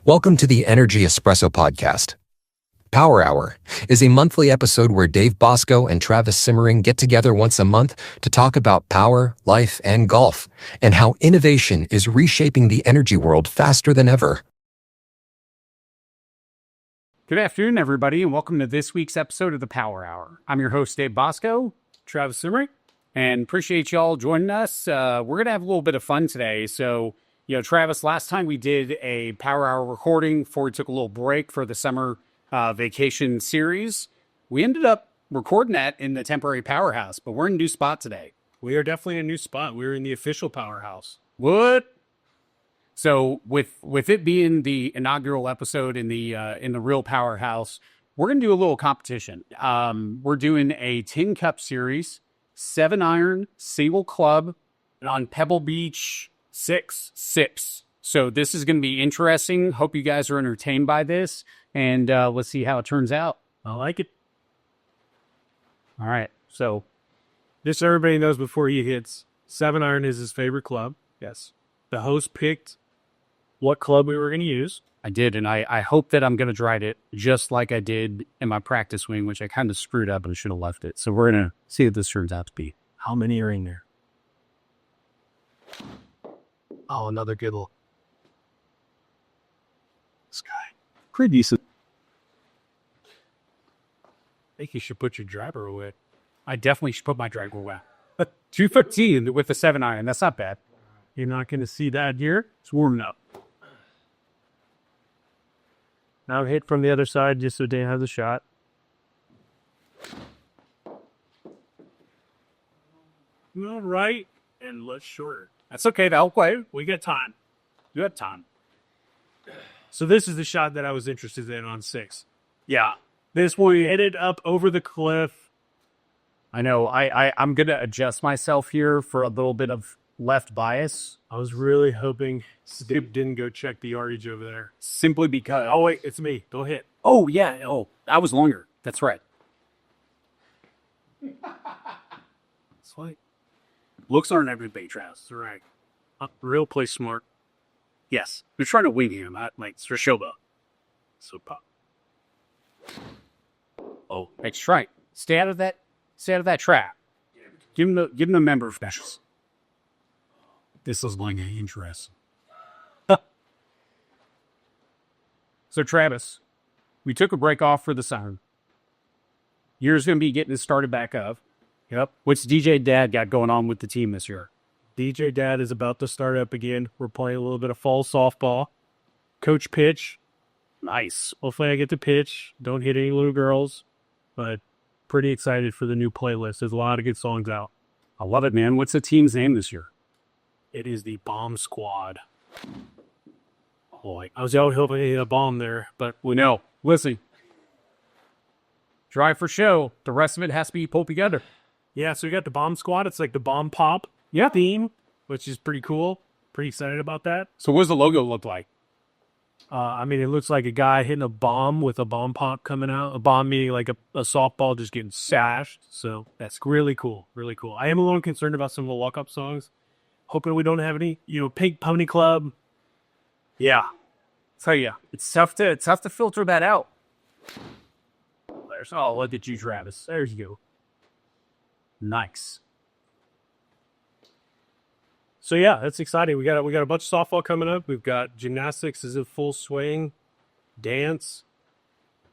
Welcome to the Energy Espresso Podcast. Power Hour is a monthly episode where Dave Bosco and Travis Simmering get together once a month to talk about power, life, and golf, and how innovation is reshaping the energy world faster than ever. Good afternoon, everybody, and welcome to this week's episode of the Power Hour. I'm your host, Dave Bosco, Travis Simmering, and appreciate y'all joining us. We're going to have a little bit of fun today. So, Travis, last time we did a Power Hour recording before we took a little break for the summer vacation series. We ended up recording that in the temporary powerhouse, but we're in a new spot today. we are definitely in a new spot. We're in the official powerhouse. What? So with it being the inaugural episode in the real powerhouse, we're gonna do a little competition. We're doing a tin cup series, 7-iron single club on Pebble Beach 6 sips. So this is gonna be interesting. Hope you guys are entertained by this, and let's see how it turns out. I like it. All right. So Just so everybody knows before he hits, 7-iron is his favorite club. yes, The host picked what club we were going to use. I did, and I hope that I'm gonna ride it just like I did in my practice swing, which I kind of screwed up and should have left it. So we're gonna see what this turns out to be. How many are in there? Oh, another good little. This guy. Pretty decent. I think you should put your driver away. I definitely should put my driver away. 215 with the 7-iron. That's not bad. You're not going to see that here. It's warming up. Now hit from the other side just so Dan has a shot. All right. And let's shorter. That's okay. That'll play. We got time. You have time. So this is the shot that I was interested in on 6. Yeah. This one headed up over the cliff. I know. I'm going to adjust myself here for a little bit of left bias. I was really hoping Skip didn't go check the yardage over there. Simply because. Oh, wait, it's me. Don't hit. Oh, yeah. Oh, I was longer. That's right. Sweet. Looks aren't everybody, Travis. That's right. Real play smart. Yes. They're trying to wing him. Like Strashoba. So pop. Oh, next strike. Stay out of that trap. Give him the member specials. This is going to be interesting. So, Travis, we took a break off for the siren. You're going to be getting it started back up. Yep. What's DJ Dad got going on with the team this year? DJ Dad is about to start up again. We're playing a little bit of fall softball. Coach pitch. Nice. Hopefully I get to pitch. Don't hit any little girls. But pretty excited for the new playlist. There's a lot of good songs out. I love it, man. What's the team's name this year? It is the Bomb Squad. Boy, I was out hoping to hit a bomb there, but We know. Listen. Try for show. The rest of it has to be pulled together. yeah, so we got the Bomb Squad. It's like the Bomb Pop theme, which is pretty cool. Pretty excited about that. So what does the logo look like? It looks like a guy hitting a bomb with a bomb pop coming out. A bomb meaning like a softball just getting sashed. So that's really cool. Really cool. I am a little concerned about some of the walk-up songs. Hoping we don't have any, Pink Pony Club. Yeah. Tell you, it's tough to filter that out. Oh, look at you, Travis. There you go. Nice. So yeah, that's exciting. We got a bunch of softball coming up. We've got gymnastics is in full swing, dance.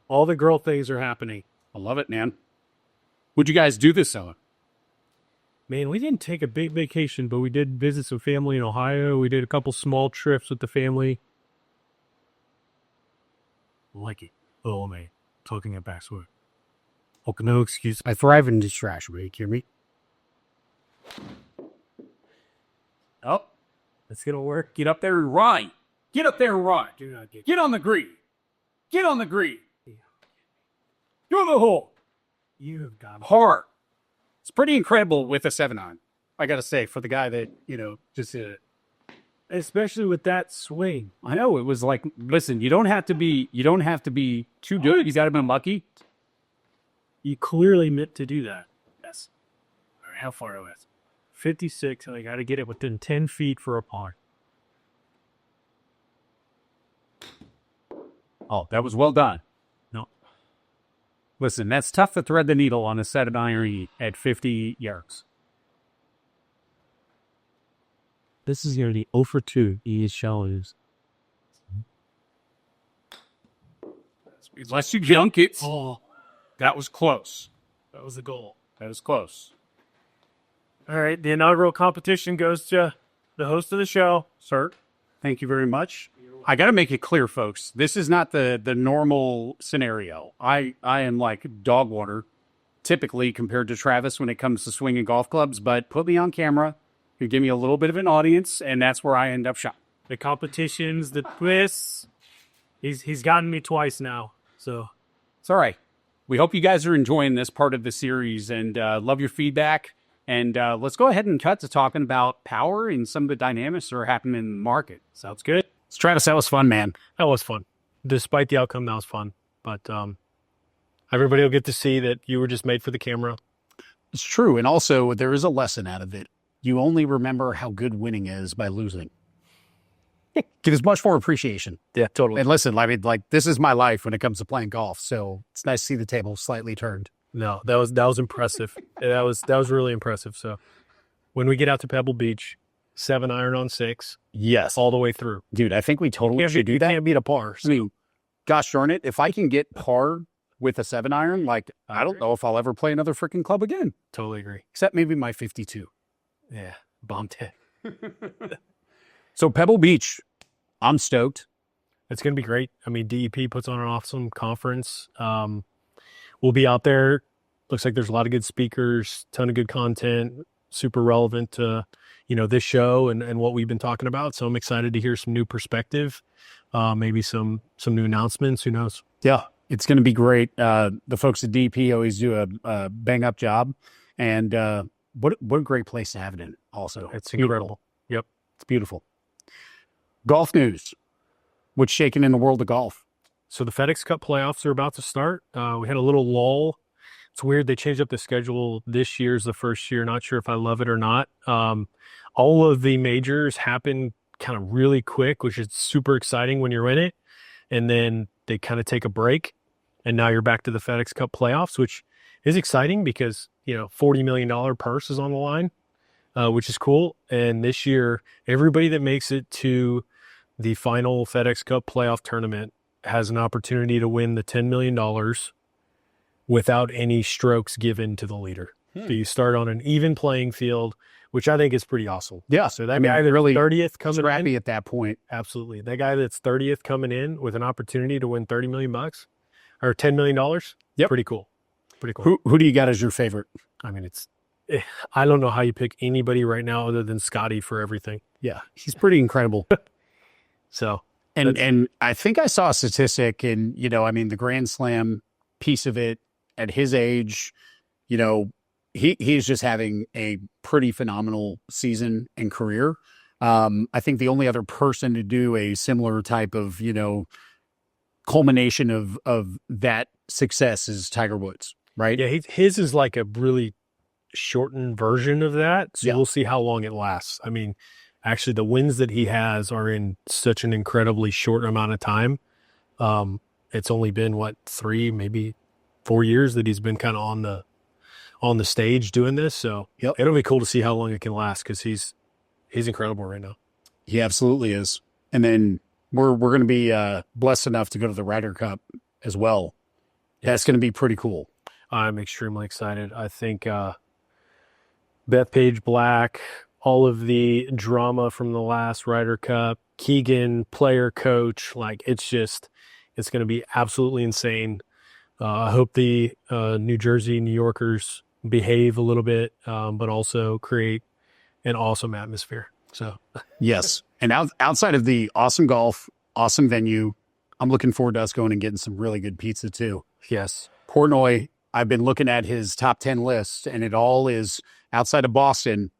All the girl things are happening. I love it, man. What'd you guys do this summer? Man, we didn't take a big vacation, but we did visit some family in Ohio. We did a couple small trips with the family. Like it. Oh, man. Talking at backsword. Oh, no excuse. I thrive in distraction. Will you hear me? Oh, That's going to work. get up there and ride. Get up there and ride. Do not get Get on the green. Get on the green. Go in the hole. You have got Hard. It's pretty incredible with a 7-iron. I got to say, for the guy that, just did it. especially with that swing. I know it was like, listen, you don't have to be too good. You got to be lucky. You clearly meant to do that. Yes. All right, how far away? 56, and I got to get it within 10 feet for a par. Oh, that was well done. No. Listen, that's tough to thread the needle on a 7-iron at 50 yards. This is nearly 0 for 2. He shallows. Unless you junk it. Oh, That was close. that was the goal. That was close. All right, the inaugural competition goes to the host of the show. Sir, thank you very much. I got to make it clear, folks. This is not the normal scenario. I am like dog water, typically, compared to Travis when it comes to swinging golf clubs. But put me on camera, you give me a little bit of an audience, and that's where I end up shot. The competitions, the twists. He's gotten me twice now. So It's all right. We hope you guys are enjoying this part of the series and love your feedback. And let's go ahead and cut to talking about power and some of the dynamics that are happening in the market. sounds good. So, Travis, that was fun, man. That was fun. Despite the outcome, that was fun. But everybody will get to see that you were just made for the camera. It's true. And also, there is a lesson out of it. You only remember how good winning is by losing. There's much more appreciation. Yeah, totally. And listen, I mean, like, this is my life when it comes to playing golf. So it's nice to see the table slightly turned. No, that was impressive. that was really impressive. So when we get out to Pebble Beach, 7-iron on 6, Yes. all the way through. Dude, I think we totally should do that. Can't beat a par. I mean, gosh darn it, if I can get par with a 7-iron, like, I don't know if I'll ever play another freaking club again. Totally agree. Except maybe my 52. Yeah, bombed it. So Pebble Beach, I'm stoked. It's going to be great. I mean, DEP puts on an awesome conference. We'll be out there. Looks like there's a lot of good speakers, ton of good content, super relevant to, this show and what we've been talking about. So I'm excited to hear some new perspective, maybe some new announcements. Who knows? Yeah, it's going to be great. The folks at DEP always do a bang up job. And what a great place to have it in also. It's incredible. Yep. It's beautiful. Golf news. What's shaking in the world of golf? So the FedEx Cup playoffs are about to start. We had a little lull. It's weird. They changed up the schedule. This year's the first year. Not sure if I love it or not. All of the majors happen kind of really quick, which is super exciting when you're in it. And then they kind of take a break. And now you're back to the FedEx Cup playoffs, which is exciting because, $40 million purse is on the line, which is cool. And this year, everybody that makes it to the final FedEx Cup playoff tournament has an opportunity to win the $10 million without any strokes given to the leader. So you start on an even playing field, which I think is pretty awesome. Yeah. So that guy that's really 30th coming scrappy in, at that point. absolutely. That guy that's 30th coming in with an opportunity to win $30 million or $10 million. Yep. Pretty cool. Pretty cool. Who do you got as your favorite? I mean, I don't know how you pick anybody right now other than Scotty for everything. Yeah, he's pretty incredible. So, and I think I saw a statistic and, the Grand Slam piece of it at his age, he's just having a pretty phenomenal season and career. I think the only other person to do a similar type of, culmination of that success is Tiger Woods, right? yeah, his is like a really shortened version of that. So Yeah. we'll see how long it lasts. I mean, actually, the wins that he has are in such an incredibly short amount of time. It's only been 3, maybe 4 years that he's been kind of on the stage doing this. So Yep. it'll be cool to see how long it can last because he's incredible right now. He absolutely is. And then we're going to be blessed enough to go to the Ryder Cup as well. That's going to be pretty cool. I'm extremely excited. I think Bethpage Black, all of the drama from the last Ryder Cup, Keegan, player, coach, it's going to be absolutely insane. I hope the New Jersey, New Yorkers behave a little bit, but also create an awesome atmosphere. So, Yes. And outside of the awesome golf, awesome venue, I'm looking forward to us going and getting some really good pizza too. yes. Portnoy, I've been looking at his top 10 list, and it all is outside of Boston,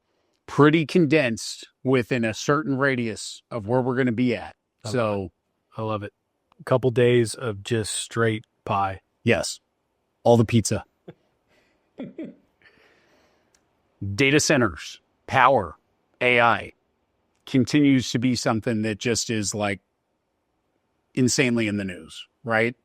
pretty condensed within a certain radius of where we're going to be at. So, I love it. A couple days of just straight pie. yes, all the pizza. Data centers, power, AI continues to be something that just is like insanely in the news, right?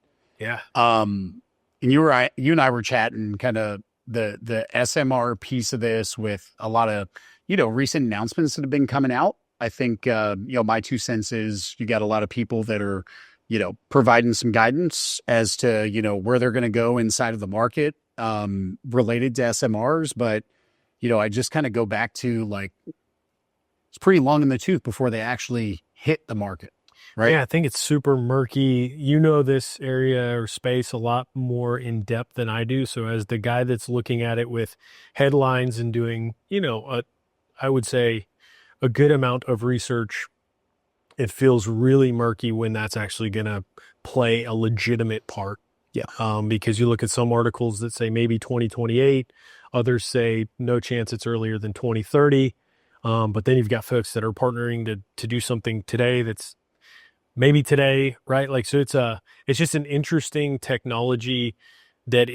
Yeah. And you and I were chatting kind of the SMR piece of this with a lot of, recent announcements that have been coming out. I think, my 2 cents is you got a lot of people that are, providing some guidance as to, where they're going to go inside of the market, related to SMRs. But, I just kind of go back to like, it's pretty long in the tooth before they actually hit the market. Right. Yeah, I think it's super murky. You know this area or space a lot more in depth than I do. So as the guy that's looking at it with headlines and doing, I would say a good amount of research, it feels really murky when that's actually going to play a legitimate part. Yeah. Because you look at some articles that say maybe 2028, others say no chance it's earlier than 2030. But then you've got folks that are partnering to do something today that's maybe today, right? Like, so it's just an interesting technology that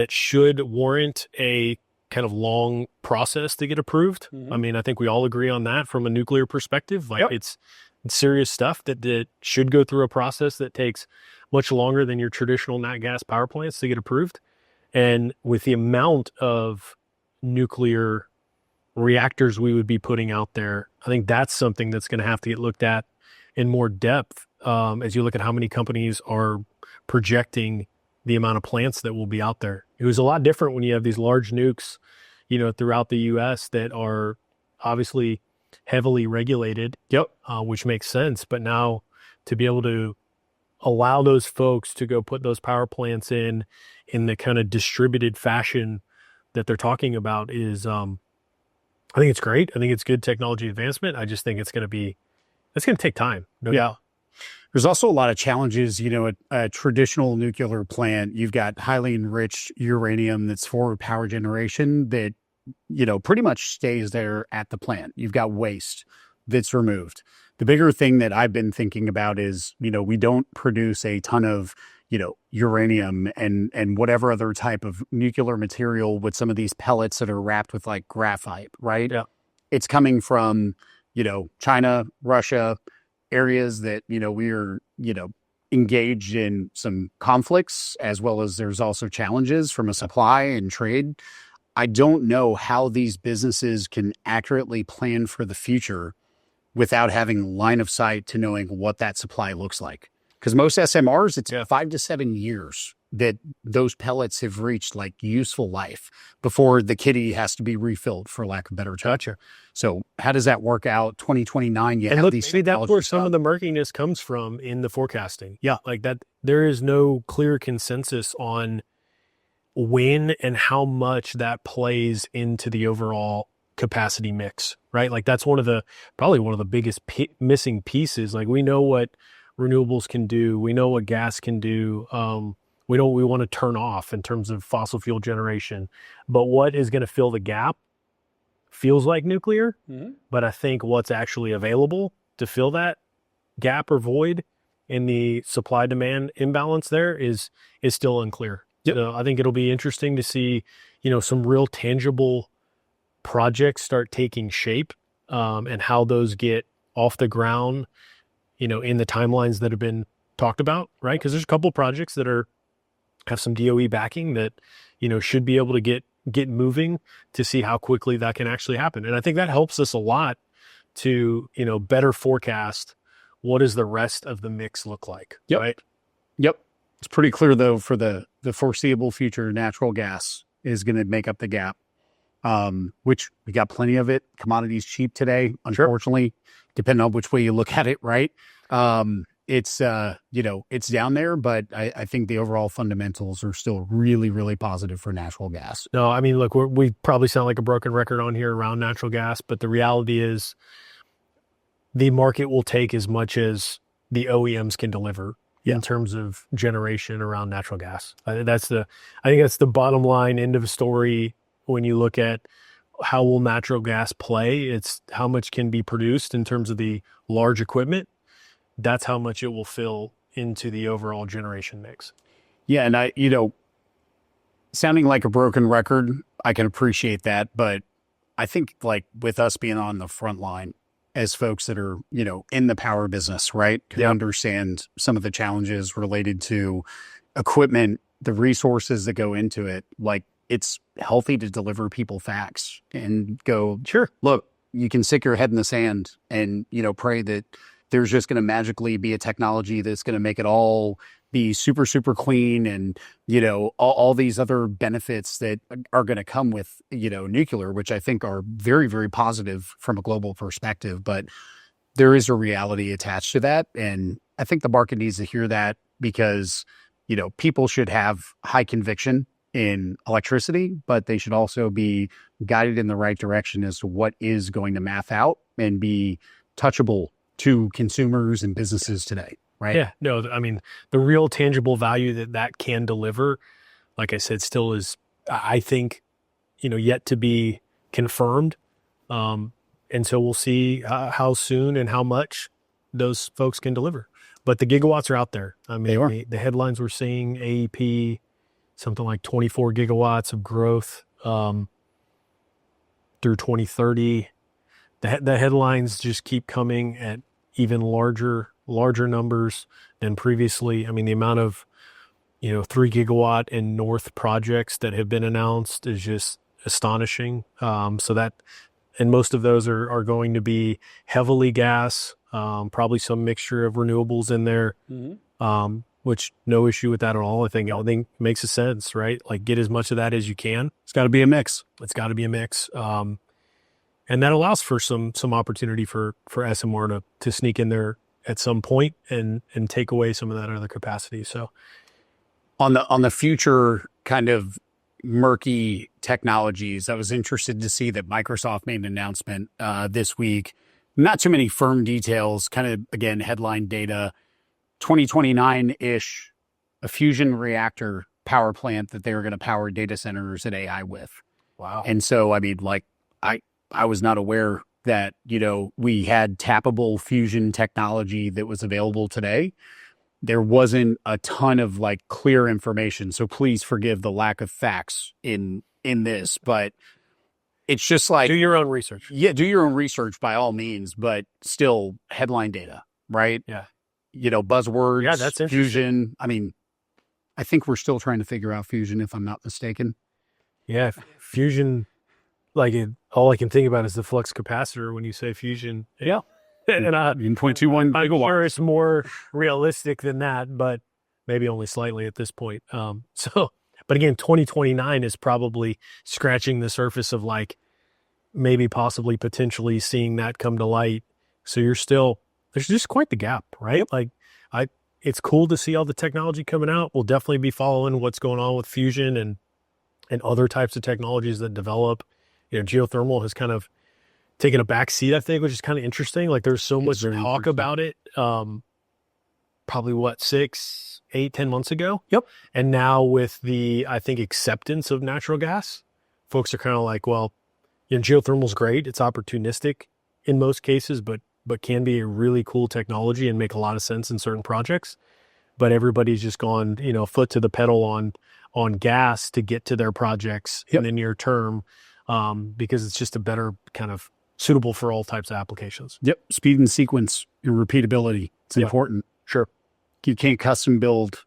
should warrant a kind of long process to get approved. Mm-hmm. I mean, I think we all agree on that from a nuclear perspective. Like, it's serious stuff that should go through a process that takes much longer than your traditional nat gas power plants to get approved. And with the amount of nuclear reactors we would be putting out there, I think that's something that's going to have to get looked at in more depth, as you look at how many companies are projecting the amount of plants that will be out there. It was a lot different when you have these large nukes, throughout the U.S. that are obviously heavily regulated, which makes sense. But now to be able to allow those folks to go put those power plants in the kind of distributed fashion that they're talking about is, I think it's great. I think it's good technology advancement. I just think it's going to take time. Yeah. There's also a lot of challenges, at a traditional nuclear plant. You've got highly enriched uranium that's for power generation that, pretty much stays there at the plant. You've got waste that's removed. The bigger thing that I've been thinking about is, we don't produce a ton of, uranium and whatever other type of nuclear material with some of these pellets that are wrapped with like graphite, right? Yeah. It's coming from, China, Russia, areas that, we're, engaged in some conflicts, as well as there's also challenges from a supply and trade. I don't know how these businesses can accurately plan for the future without having line of sight to knowing what that supply looks like. Because most SMRs, it's 5 to 7 years that those pellets have reached like useful life before the kitty has to be refilled, for lack of a better term. Gotcha. So how does that work out? 2029, and look, maybe that's where some of the murkiness comes from in the forecasting. Yeah, like that. There is no clear consensus on when and how much that plays into the overall capacity mix, right? Like that's probably one of the biggest missing pieces. Like we know what renewables can do. We know what gas can do. We know what we want to turn off in terms of fossil fuel generation. But what is going to fill the gap feels like nuclear. Mm-hmm. But I think what's actually available to fill that gap or void in the supply-demand imbalance there is still unclear. Yep. So I think it'll be interesting to see, some real tangible projects start taking shape, and how those get off the ground, in the timelines that have been talked about, right? Because there's a couple projects that have some DOE backing that, should be able to get moving to see how quickly that can actually happen. And I think that helps us a lot to, better forecast what does the rest of the mix look like, right? Yep. It's pretty clear, though, for the foreseeable future, natural gas is going to make up the gap, which we got plenty of it. Commodities cheap today, unfortunately, depending on which way you look at it, right? It's down there, but I think the overall fundamentals are still really, really positive for natural gas. No, I mean, look, we probably sound like a broken record on here around natural gas, but the reality is the market will take as much as the OEMs can deliver in terms of generation around natural gas. I think that's the bottom line end of story. When you look at how will natural gas play, it's how much can be produced in terms of the large equipment. That's how much it will fill into the overall generation mix. Yeah. And sounding like a broken record, I can appreciate that. But I think like with us being on the front line, as folks that are, in the power business, right? Can understand some of the challenges related to equipment, the resources that go into it. Like, it's healthy to deliver people facts and go, Sure. Look, you can stick your head in the sand and, pray that there's just going to magically be a technology that's going to make it all be super, super clean and, all these other benefits that are going to come with, nuclear, which I think are very, very positive from a global perspective. But there is a reality attached to that. And I think the market needs to hear that because, people should have high conviction in electricity, but they should also be guided in the right direction as to what is going to math out and be touchable to consumers and businesses today, right? Yeah, no, I mean, the real tangible value that can deliver, like I said, still is, I think, yet to be confirmed. And so we'll see how soon and how much those folks can deliver. But the gigawatts are out there. I mean, the headlines we're seeing, AEP, something like 24 gigawatts of growth through 2030. The headlines just keep coming at even larger numbers than previously. I mean, the amount of 3 gigawatt and north projects that have been announced is just astonishing. And most of those are going to be heavily gas, probably some mixture of renewables in there, which no issue with that at all. I think makes a sense, right? Like, get as much of that as you can. It's got to be a mix. And that allows for some opportunity for SMR to sneak in there at some point and take away some of that other capacity. So on the future kind of murky technologies, I was interested to see that Microsoft made an announcement this week. Not too many firm details, kind of, again, headline data, 2029-ish, a fusion reactor power plant that they were going to power data centers and AI with. Wow. And so, I mean, like, I was not aware that, we had tappable fusion technology that was available today. There wasn't a ton of clear information. So please forgive the lack of facts in this, but it's just like, do your own research. Yeah. Do your own research by all means, but still headline data, right? Yeah. Buzzwords. Yeah, that's interesting. Fusion. I mean, I think we're still trying to figure out fusion, if I'm not mistaken. Yeah. Fusion, all I can think about is the flux capacitor when you say fusion. Yeah. And in 0.21 I'm gigawatts. sure it's more realistic than that, but maybe only slightly at this point. But again, 2029 is probably scratching the surface of maybe possibly potentially seeing that come to light. So there's just quite the gap, right? It's cool to see all the technology coming out. We'll definitely be following what's going on with fusion and other types of technologies that develop. Geothermal has kind of taken a back seat, I think, which is kind of interesting. There's so much talk about it. Probably 6, 8, 10 months ago. Yep. And now with the, I think, acceptance of natural gas, folks are kind of like, well, geothermal's great. It's opportunistic in most cases, but can be a really cool technology and make a lot of sense in certain projects. But everybody's just gone, foot to the pedal on gas to get to their projects in the near term, because it's just a better kind of suitable for all types of applications. Yep. Speed and sequence and repeatability. It's important. Sure. You can't custom build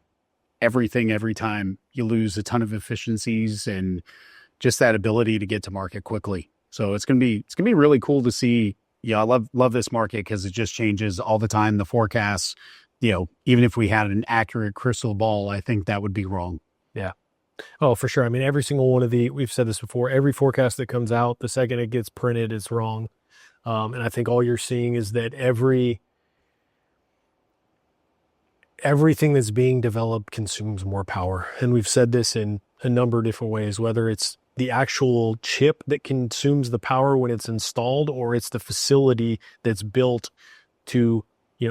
everything every time. You lose a ton of efficiencies and just that ability to get to market quickly. So it's going to be really cool to see. I love this market because it just changes all the time. The forecasts, even if we had an accurate crystal ball, I think that would be wrong. Yeah. Oh, for sure. I mean, every single one of we've said this before, every forecast that comes out, the second it gets printed, it's wrong. And I think all you're seeing is that everything that's being developed consumes more power. And we've said this in a number of different ways, whether it's the actual chip that consumes the power when it's installed, or it's the facility that's built to,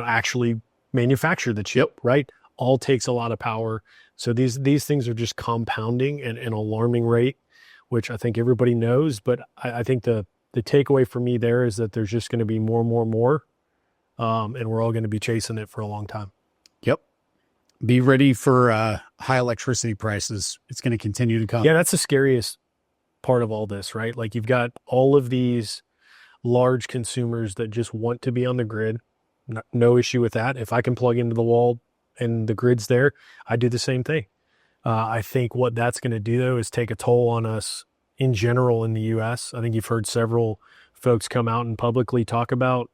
actually manufacture the chip, right? All takes a lot of power. So these things are just compounding at an alarming rate, which I think everybody knows. But I think the takeaway for me there is that there's just going to be more, and we're all going to be chasing it for a long time. Yep. Be ready for high electricity prices. It's going to continue to come. Yeah, that's the scariest part of all this, right? You've got all of these large consumers that just want to be on the grid. No issue with that. If I can plug into the wall and the grid's there, I do the same thing. I think what that's going to do, though, is take a toll on us in general in the U.S. I think you've heard several folks come out and publicly talk about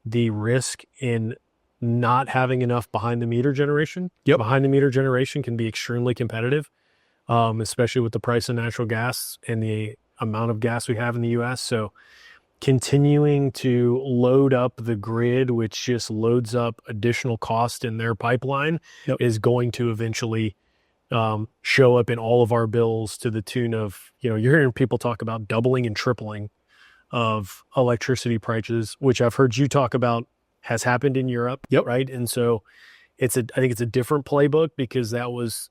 the risk in not having enough behind-the-meter generation. Yep. Behind-the-meter generation can be extremely competitive, especially with the price of natural gas and the amount of gas we have in the U.S. So continuing to load up the grid, which just loads up additional cost in their pipeline, is going to eventually show up in all of our bills to the tune of, you're hearing people talk about doubling and tripling of electricity prices, which I've heard you talk about has happened in Europe. Yep. Right. And so I think it's a different playbook because that was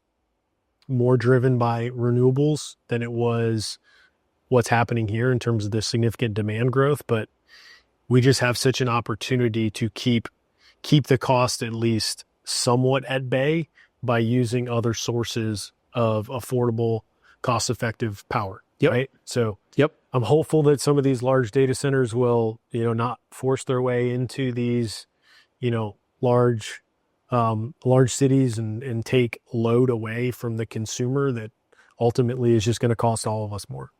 more driven by renewables than it was what's happening here in terms of the significant demand growth. But we just have such an opportunity to keep the cost at least somewhat at bay by using other sources of affordable, cost-effective power. Yep. Right. So Yep. I'm hopeful that some of these large data centers will, not force their way into these, large cities and take load away from the consumer that ultimately is just going to cost all of us more.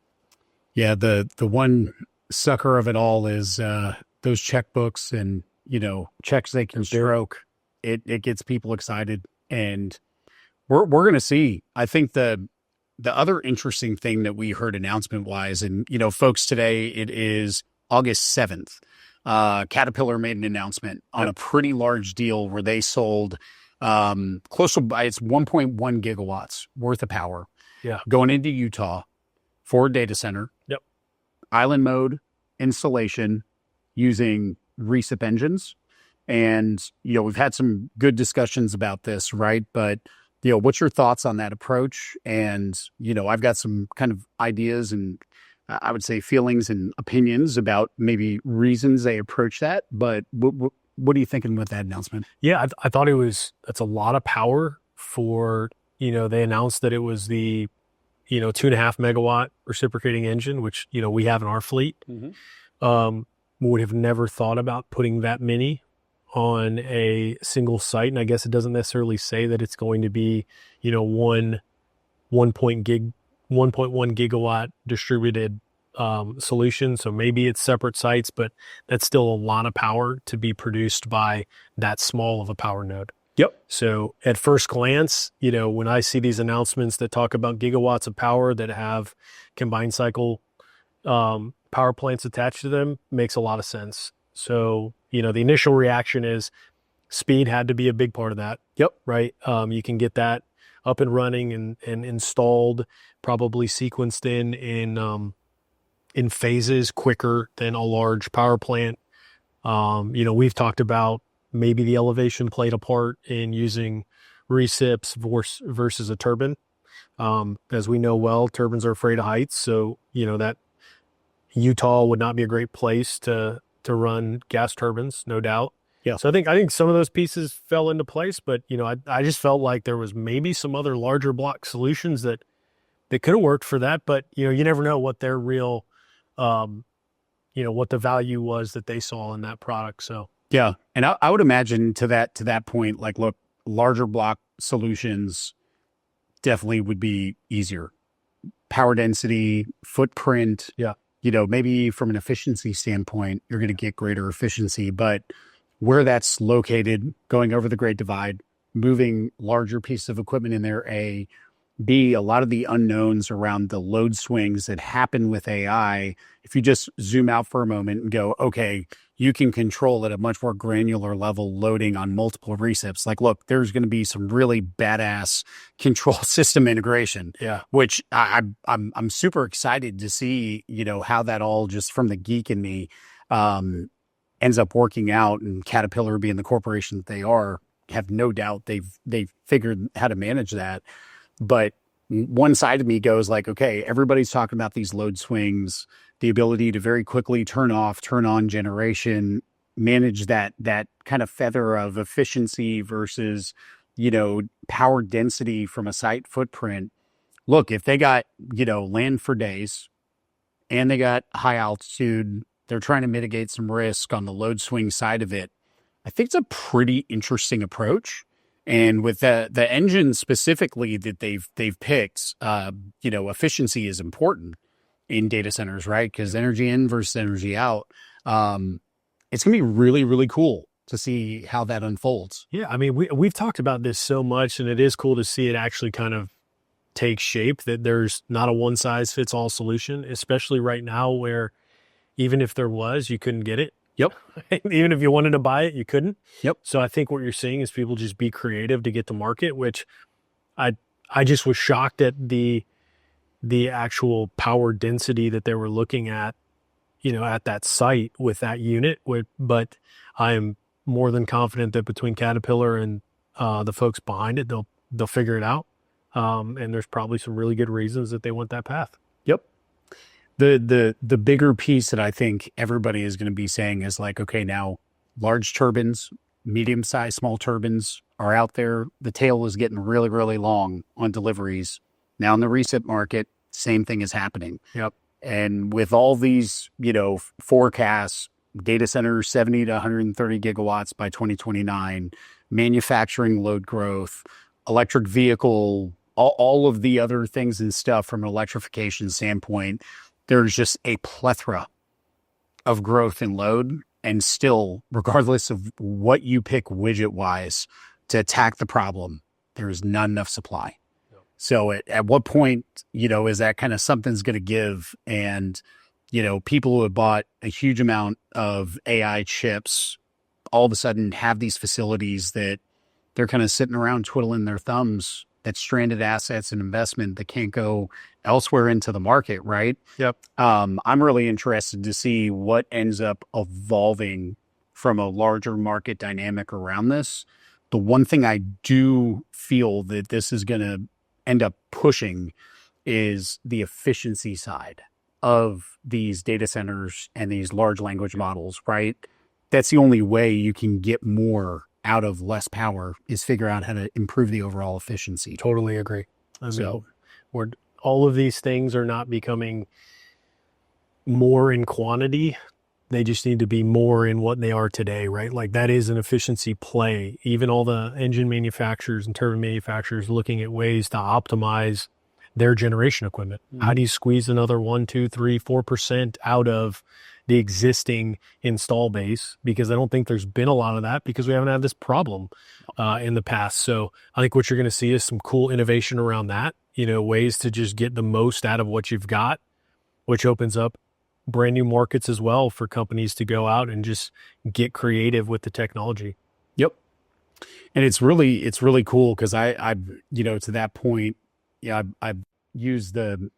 Yeah. The one sucker of it all is those checkbooks and, checks they can stroke. It gets people excited, and we're going to see. I think the other interesting thing that we heard announcement wise, and, folks, today it is August 7th. Caterpillar made an announcement on a pretty large deal where they sold close to, it's 1.1 gigawatts worth of power going into Utah for a data center. Yep. Island mode installation using recip engines. And, we've had some good discussions about this, right? But, what's your thoughts on that approach? And, I've got some kind of ideas and I would say feelings and opinions about maybe reasons they approach that. But what are you thinking with that announcement? Yeah, I thought that's a lot of power for, they announced that it was the, 2.5 megawatt reciprocating engine, which, we have in our fleet. Mm-hmm. Would have never thought about putting that many on a single site. And I guess it doesn't necessarily say that it's going to be, 1.1 gigawatt distributed solution. So maybe it's separate sites, but that's still a lot of power to be produced by that small of a power node. Yep. So at first glance, when I see these announcements that talk about gigawatts of power that have combined cycle power plants attached to them, makes a lot of sense. So, the initial reaction is speed had to be a big part of that. Yep. Right. You can get that up and running and installed, probably sequenced in phases quicker than a large power plant. We've talked about maybe the elevation played a part in using recips versus a turbine. As we know well, turbines are afraid of heights. So, that Utah would not be a great place to run gas turbines, no doubt. Yeah. So I think some of those pieces fell into place, but I just felt like there was maybe some other larger block solutions that could have worked for that, but you never know what their real, what the value was that they saw in that product. So yeah, and I would imagine to that point, like, look, larger block solutions definitely would be easier. Power density, footprint. Yeah. Maybe from an efficiency standpoint, you're going to get greater efficiency, but where that's located, going over the Great Divide, moving larger pieces of equipment in there, B, a lot of the unknowns around the load swings that happen with AI, if you just zoom out for a moment and go, okay, you can control at a much more granular level loading on multiple recips. Like, look, there's going to be some really badass control system integration, which I'm super excited to see, how that all, just from the geek in me, ends up working out. And Caterpillar, being the corporation that they are, have no doubt they've figured how to manage that. But one side of me goes like, okay, everybody's talking about these load swings, the ability to very quickly turn off, turn on generation, manage that kind of feather of efficiency versus, power density from a site footprint. Look, if they got, land for days and they got high altitude, They're trying to mitigate some risk on the load swing side of it. I think it's a pretty interesting approach. And with the engine specifically that they've picked, efficiency is important in data centers, right? Because energy in versus energy out. It's going to be really, really cool to see how that unfolds. Yeah, I mean, we've talked about this so much, and it is cool to see it actually kind of take shape, that there's not a one-size-fits-all solution, especially right now where even if there was, you couldn't get it. Yep. Even if you wanted to buy it, you couldn't. Yep. So I think what you're seeing is people just be creative to get to market, which I just was shocked at the actual power density that they were looking at, at that site with that unit. But I am more than confident that between Caterpillar and the folks behind it, they'll figure it out. And there's probably some really good reasons that they went that path. Yep. The bigger piece that I think everybody is going to be saying is like, okay, now large turbines, medium-sized, small turbines are out there. The tail is getting really, really long on deliveries. Now in the recip market, same thing is happening. Yep. And with all these, forecasts, data centers, 70 to 130 gigawatts by 2029, manufacturing load growth, electric vehicle, all of the other things and stuff from an electrification standpoint, there's just a plethora of growth in load. And still, regardless of what you pick widget-wise to attack the problem, there's not enough supply. So at what point, is that kind of something's going to give? And, people who have bought a huge amount of AI chips all of a sudden have these facilities that they're kind of sitting around twiddling their thumbs. That's stranded assets and investment that can't go elsewhere into the market, right? Yep. I'm really interested to see what ends up evolving from a larger market dynamic around this. The one thing I do feel that this is going to end up pushing is the efficiency side of these data centers and these large language models, right? That's the only way you can get more out of less power, is figure out how to improve the overall efficiency. Totally agree. I mean, all of these things are not becoming more in quantity. They just need to be more in what they are today, right? Like that is an efficiency play. Even all the engine manufacturers and turbine manufacturers looking at ways to optimize their generation equipment. Mm-hmm. How do you squeeze another 1, 2, 3, 4% out of the existing install base? Because I don't think there's been a lot of that because we haven't had this problem in the past. So I think what you're going to see is some cool innovation around that, ways to just get the most out of what you've got, which opens up brand new markets as well for companies to go out and just get creative with the technology. Yep. And it's really cool because I to that point, I've used the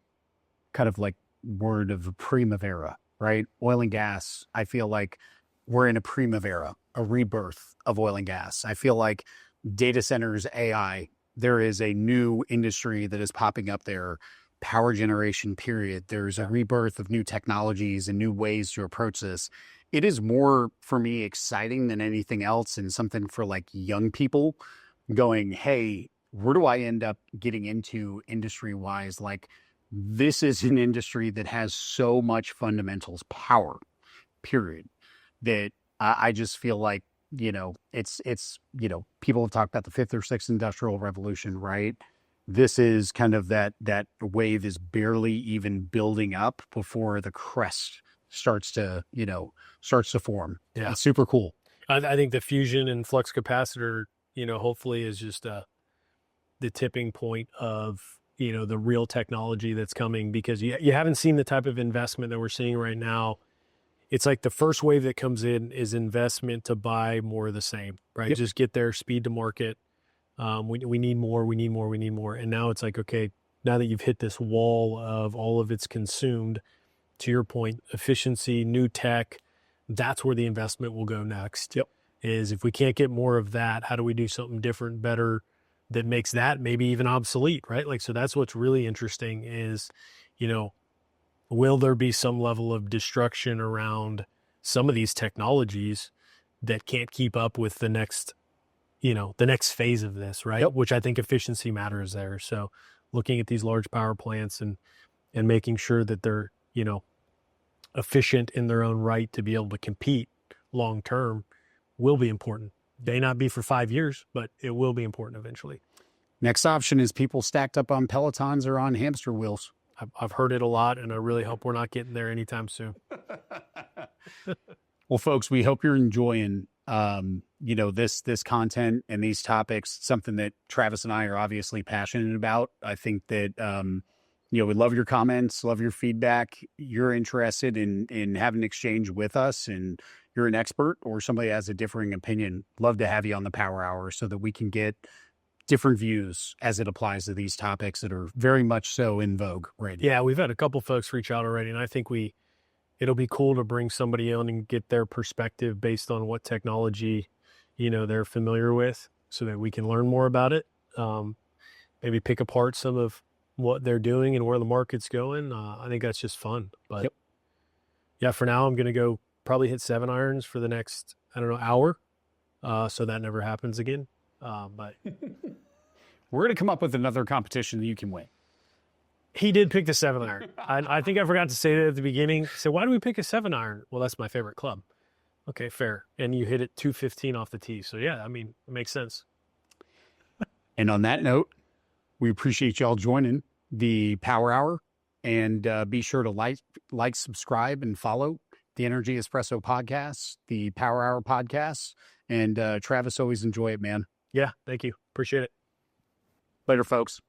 kind of like word of primavera, right? Oil and gas. I feel like we're in a primavera, a rebirth of oil and gas. I feel like data centers, AI, there is a new industry that is popping up there. Power generation, period. There's a rebirth of new technologies and new ways to approach this. It is more, for me, exciting than anything else, and something for like young people going, hey, where do I end up getting into industry-wise? Like, this is an industry that has so much fundamentals power, period, that I just feel like, it's people have talked about the fifth or sixth industrial revolution, right? This is kind of that wave is barely even building up before the crest starts to form. Yeah. It's super cool. I think the fusion and flux capacitor, hopefully is just the tipping point of, the real technology that's coming, because you haven't seen the type of investment that we're seeing right now. It's like the first wave that comes in is investment to buy more of the same, right? Yep. Just get their speed to market. We need more. And now it's like, okay, now that you've hit this wall of all of it's consumed, to your point, efficiency, new tech, that's where the investment will go next. Yep. Is if we can't get more of that, how do we do something different, better, that makes that maybe even obsolete, right? Like, so that's what's really interesting is, will there be some level of destruction around some of these technologies that can't keep up with the next phase of this, right? Yep. Which I think efficiency matters there. So looking at these large power plants and making sure that they're, efficient in their own right to be able to compete long term will be important. May not be for 5 years, but it will be important eventually. Next option is people stacked up on Pelotons or on hamster wheels. I've heard it a lot, and I really hope we're not getting there anytime soon. Well, folks, we hope you're enjoying, this content and these topics, something that Travis and I are obviously passionate about. I think that, we love your comments, love your feedback. You're interested in having an exchange with us, and you're an expert or somebody has a differing opinion. Love to have you on the Power Hour so that we can get different views as it applies to these topics that are very much so in vogue right now. Yeah, we've had a couple folks reach out already, and I think it'll be cool to bring somebody in and get their perspective based on what technology, they're familiar with, so that we can learn more about it. Maybe pick apart some of what they're doing and where the market's going. I think that's just fun. But yeah, for now, I'm going to go probably hit 7 irons for the next, hour. So that never happens again. But we're going to come up with another competition that you can win. He did pick the 7 iron. I think I forgot to say that at the beginning. So why do we pick a 7 iron? Well, that's my favorite club. Okay, fair. And you hit it 215 off the tee. So yeah, it makes sense. And on that note, we appreciate y'all joining the Power Hour, and be sure to like, subscribe, and follow the Energy Espresso Podcast, the Power Hour Podcast. And Travis, always enjoy it, man. Yeah, thank you. Appreciate it. Later, folks.